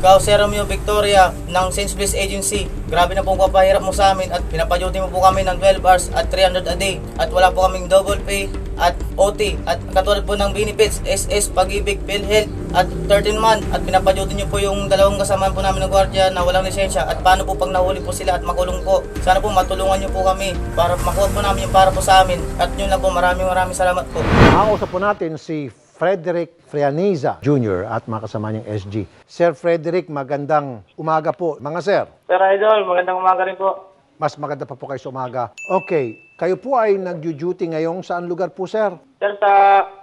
Ikaw, Sir Romeo Victoria ng Saints Bliss Agency, grabe na pong papahirap mo sa amin at pinapaduty mo po kami ng 12 hours at 300 a day at wala po kaming double pay at OT at katulad po ng benefits, SS, Pag-ibig, PhilHealth at 13 month at pinapaduty nyo po yung dalawang kasamaan po namin ng gwardiya na walang lisensya at paano po pag nahuli po sila at makulong po. Sana po matulungan nyo po kami para makuha po namin yung para po sa amin at yun lang po, maraming salamat po. Makausap po natin si Frederick Frianiza Jr. at mga kasama niyang SG. Sir Frederick, magandang umaga po. Mga sir. Sir Idol, magandang umaga rin po. Mas maganda pa po kayo sa umaga. Okay, kayo po ay nag-duty ngayong saan lugar po, sir? Sir, sa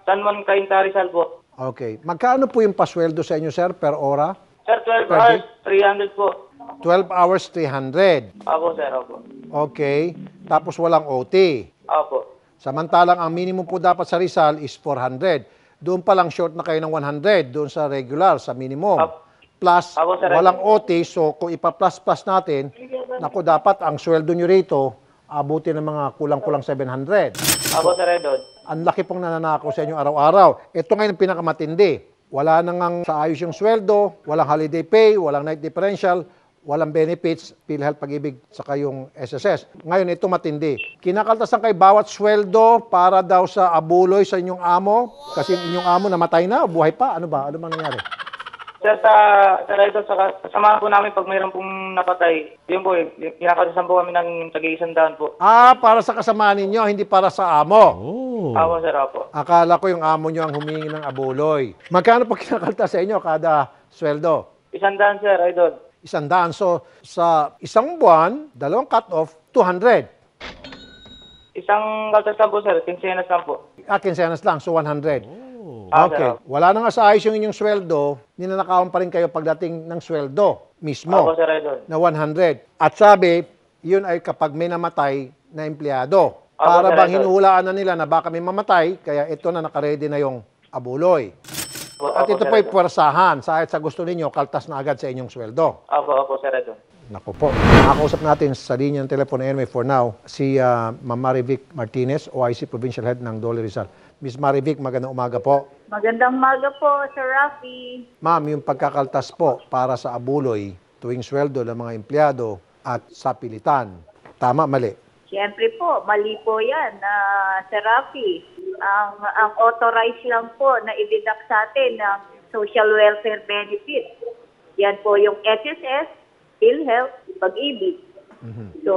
San Juan, Cainta, Rizal po. Okay. Magkano po yung pasweldo sa inyo, sir, per ora? Sir, 12 hours, 300 po. 12 hours, 300. Opo, sir, opo. Okay. Tapos walang OT. Opo. Samantalang ang minimum po dapat sa Rizal is 400. Doon pa lang short na kayo ng 100 doon sa regular, sa minimum. Plus, walang OT, so kung ipa-plus-plus natin, naku, dapat ang sweldo nyo rito, abuti ng mga kulang-kulang 700. Opo, Sir Edod. Ang laki pong nananakaw sa inyo araw-araw. Ito ngayon ang pinakamatindi. Wala nang sa ayos yung sweldo, walang holiday pay, walang night differential, walang benefits, PhilHealth, Pag-ibig, saka yung SSS. Ngayon, ito matindi. Kinakaltasan kay bawat sweldo para daw sa abuloy sa inyong amo. Kasi inyong amo namatay na, buhay pa. Ano ba? Ano bang nangyari? Sir, Sir Edod, kasama po namin pag mayroon pong napatay, yun po, kinakatasan po kami ng tag-100 po. Para sa kasama ninyo, hindi para sa amo. Opo, Sir, opo. Akala ko yung amo nyo ang humingi ng abuloy. Magkano pa kinakaltas sa inyo kada sweldo? 100, Sir Edod. 100. So, sa isang buwan, dalawang cut-off, 200. Isang kaltas lang po, Sir. Kinsenas lang po. Kinsenas lang, so 100. Okay. Okay. Wala na nga sa ayos yung inyong sweldo, ninanakawan pa rin kayo pagdating ng sweldo mismo Opo, Sir Edod. na 100. At sabi, yun ay kapag may namatay na empleyado. Para Sir bang Edod. hinuhulaan na nila na baka may mamatay, kaya ito na nakaredy na yung abuloy. At ito Sir po ay Edod. puwersahan. Sa gusto ninyo, kaltas na agad sa inyong sweldo. Opo, Sir Edod. Naku po. Nakausap natin sa linya ng telepono anyway for now, si Ma'am Marivic Martinez, OIC Provincial Head ng Dole Rizal. Miss Marivic, magandang umaga po. Magandang umaga po, Sir Rafi. Ma'am, yung pagkakaltas po para sa abuloy, tuwing sweldo ng mga empleyado at sa pilitan. Tama, mali? Siyempre po, mali po yan, Sir Rafi. Ang authorized lang po na i-deduct sa atin ng social welfare benefits. Yan po yung SSS, PhilHealth, Pag-ibig. So,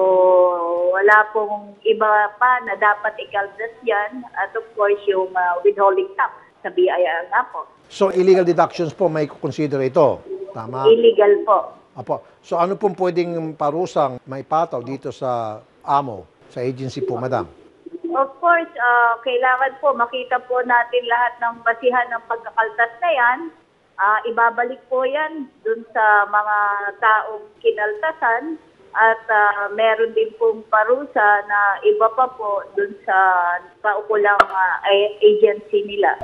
wala pong iba pa na dapat ikaldas yan. At of course, yung withholding tax sa BIR nga po. So, illegal deductions po may consider ito. Tama? Illegal po. Apo. So, ano pong pwedeng parusang maipataw dito sa amo, sa agency po, madam? Of course, kailangan po makita po natin lahat ng basihan ng pagkakaltas na yan. Ibabalik po yan dun sa mga taong kinaltasan at meron din pong parusa na iba pa po dun sa paukulang agency nila.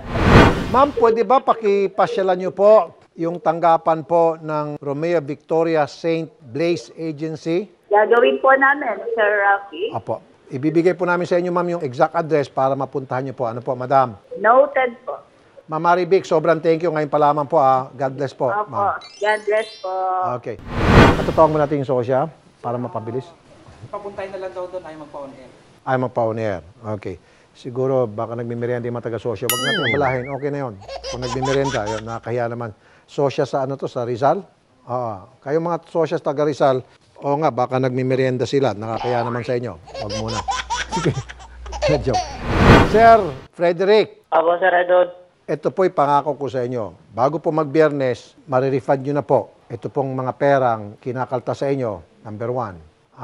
Ma'am, pwede ba pakipasyalan niyo po yung tanggapan po ng Romeo Victoria Saint Blaise Agency? Gagawin po namin, Sir Rafi. Apo. Ibibigay po namin sa inyo, ma'am, yung exact address para mapuntahan niyo po. Ano po, madam? Noted po. Ma'am Marivic, sobrang thank you. Ngayon pa lamang po, God bless po, Opo. ma'am. God bless po. Okay. Patutawag mo natin yung sosya para mapabilis. Papuntahin na lang daw doon, ayaw magpa-on air. Ay, magpa-on air. Okay. Siguro, baka nagmimerienda yung mga taga-sosya. Huwag natin abalahin. Okay na yun. Kung nagmimerienda, yun, nakakahiya naman. Sosya sa ano to, sa Rizal? Kayong mga sosya sa taga Rizal, oo nga, baka nagmimerienda sila. Nakakahiya naman sa inyo. Huwag muna. Joke. Sir Frederick. Opo, Sir Edod. Ito po'y pangako ko sa inyo. Bago po mag-Biyernes, marirefund nyo na po. Ito pong mga perang kinakalta sa inyo, number 1.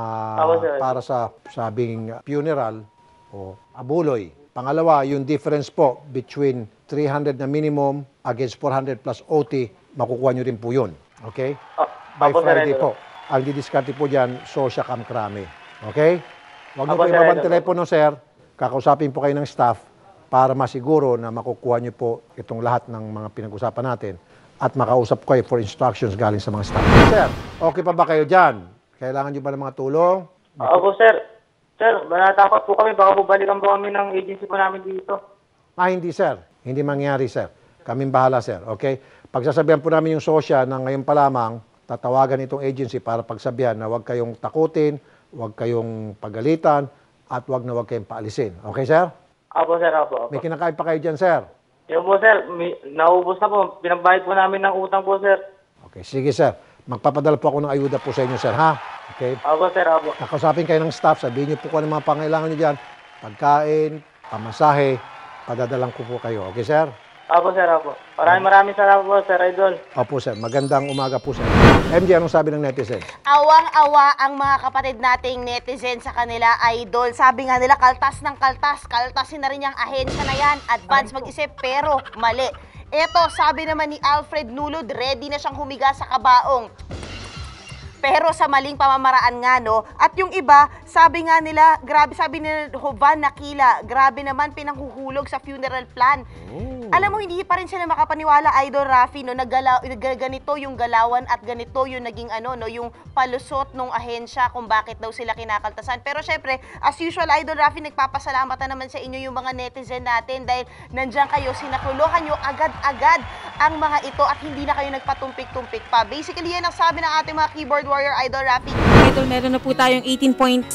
Para sa sabing funeral o abuloy. Pangalawa, yung difference po between 300 na minimum against 400 plus OT, makukuha nyo rin po yun. Okay? By Friday po. Ang didiskarte po dyan, Sosya Kamkrami. Okay? Huwag nyo po ibabang telepono, sir. Kakausapin po kayo ng staff para masiguro na makukuha nyo po itong lahat ng mga pinag-usapan natin at makausap kayo for instructions galing sa mga staff. Sir, okay pa ba kayo dyan? Kailangan nyo ba ng mga tulong? Opo, Sir. Sir, natatakot po kami. Baka po balikan po kami ng agency po namin dito. Hindi, sir. Hindi mangyari, sir. Kaming bahala, sir. Okay? Pagsasabihan po namin yung SOSYA na ngayon pa lamang, tatawagan itong agency para pagsabihan na huwag kayong takutin, huwag kayong pagalitan, at huwag kayong paalisin. Okay, sir? Apo, sir. Apo. May kinakain pa kayo dyan, sir? Yun po, sir. Naubos na po. Pinambayad po namin ng utang po, sir. Okay, sige, sir. Magpapadala po ako ng ayuda po sa inyo, sir, ha? Okay? Apo, sir. Apo. Nakausapin kayo ng staff, sabihin niyo po kung ano mga pangailangan niyo dyan, pagkain, pamasahe, padadalang ko po kayo. Okay, sir? Apo, sir. Apo. Maraming salamat po, sir Idol. Opo, sir. Magandang umaga po, sir. MJ, anong sabi ng netizen? Awang-awa ang mga kapatid nating netizen sa kanila, Idol. Sabi nga nila, kaltas ng kaltas. Kaltasin na rin yung ahensya na yan. Advance mag-isip, pero mali. Eto, sabi naman ni Alfred Nulod, ready na siyang humiga sa kabaong. Pero sa maling pamamaraan nga, no? At yung iba, sabi nga nila, grabe, sabi ni Jovan Nakila, grabe naman pinanghuhulog sa funeral plan. Alam mo, hindi pa rin sila makapaniwala, Idol Rafi, no? Ganito yung galawan at ganito yung naging ano, no? Yung palusot ng ahensya kung bakit daw sila kinakaltasan. Pero syempre, as usual, Idol Rafi, nagpapasalamat na naman sa inyo yung mga netizen natin dahil nandiyan kayo, sinakuluhan nyo agad-agad ang mga ito at hindi na kayo nagpatumpik-tumpik pa. Basically, yan ang sabi ng ating mga keyboard warrior, Idol Rafi. Idol, meron na po tayong 18.7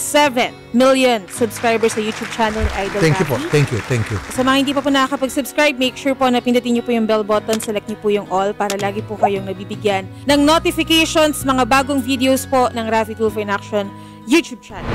million subscribers sa YouTube channel ni Idol Thank you po. Rafi. Thank you. Sa mga hindi pa po nakakapag-subscribe, make sure po na pindutin niyo po yung bell button, select niyo po yung all para lagi po kayong nabibigyan ng notifications, mga bagong videos po ng Rafi Tulfo in Action YouTube channel.